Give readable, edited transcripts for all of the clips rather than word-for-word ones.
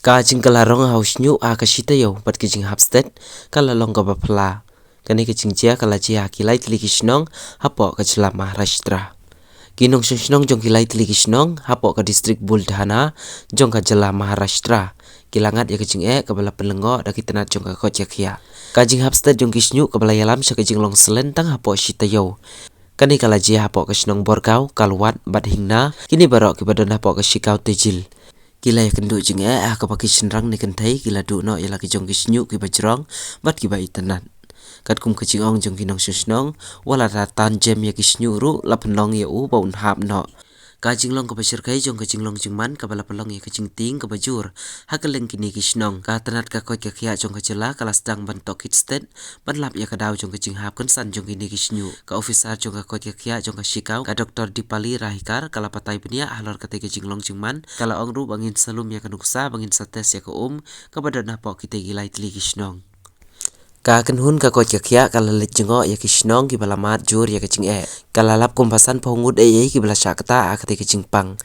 Ka jingkalarong hau Shñiuh ka Shitaiew bat ke Jinghap state kala long ka bapla. Kani ke jingjia kala jia kilai tili Shongshnong hapo ka jila Maharashtra. Kinong Shongshnong jong kilai tili Shongshnong hapo ka distrik Buldhana jong ka jila Maharashtra. Kilangat ya ke Jinghap ka bala Pynlyngngoh da kitanat jong ka Khotyakhya. Ka Jinghap state jong ki Shñiuh ka bala yalam sya ka jinglong Syllen tang hapo Shitaiew. Kani kala jia hapo ka Shnong borkau kalwat bat hingna kini barok ki badan hapo ka Shikau tejil. Kila ya kendu Jinghap ka paki shenrang ni kentai kila du no ya laki jong ki Shñiuh ki bajrong bat ki bai tanat. Kat kum ke Jingong jong ki Nong Shongshnong wala ratan jem ya ki Shñiuh ru la Nong ya u baun hap no. Ka jinglong ka bashirkai jong ka jinglong jingman ka bala pelong ya ka jingting ka bajur hakeleng kini ki Shnong ka tanat ka Khotyakhya jong ka jela kala sedang bentok kit state ban lap ya ka daw jong ka Jinghap kan san jong kini ki Shñiuh ka officer jong ka Khotyakhya jong ka Shikau ka doktor dipali rahikar kala patai penia ahlor ka te jinglong jingman kala ong ru bangin salum ya ka nuksa bangin sates ya ka ka badan hapo kita gilai tili ki Shnong. Ka kenhun ka Khotyakhya kala let jengo ya ki Shnong ki bala mat jur ya ka Jinghap kala lap kumpasan pohungut ki bala syakta ka te ki Jingpang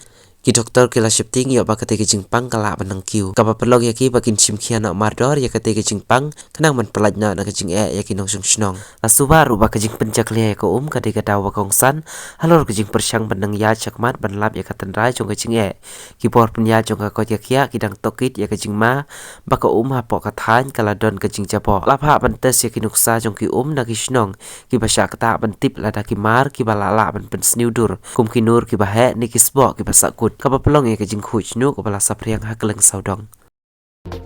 ki doktor kila shifting ya ba ka te ki Jingpang kala banang kiu ka ba pelong ya ki bakin simkhia na mardor ya ka te ki Jingpang kenang man pelaj na ka Jinghap ya ki Nong Shongshnong la suba ru ba ka jing penjak le ya ka ka te ka daw ba kongsan halor ka jing persyang benang ya chakmat ban lap ya ka tanrai jong ka Jinghap ki por penya jong ka Khotyakhya ki dang tokit ya ka Jingma ba ka hapo ka than kala don ka Jingjapo lap ha ban tes ya ki nuksa jong ki na ki Shnong ki ba syak ta ban tip la da ki mar ki ba la ban pen sniudur kum ki nur ki ba he ni ki sbo ki ba sakut ka ba pelong ya ka Jingkhuj nu ka bala sapriang hakeleng saudong.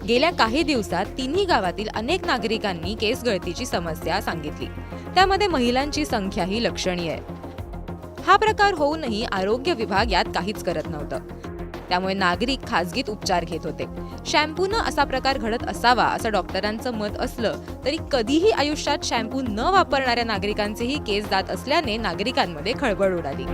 गेल्या काही दिवसात तिन्ही गावातील अनेक नागरिकांनी केस गळतीची समस्या सांगितली. त्यामध्ये महिलांची संख्याही लक्षणीय आहे. हा प्रकार होऊनही आरोग्य विभाग यात काहीच करत नव्हतं. त्यामुळे नागरिक खासगीत उपचार घेत होते. शॅम्पूनं असा प्रकार घडत असावा असं डॉक्टरांचं मत असलं तरी कधीही आयुष्यात शॅम्पू न वापरणाऱ्या नागरिकांचेही केस जात असल्याने नागरिकांमध्ये खळबळ उडाली.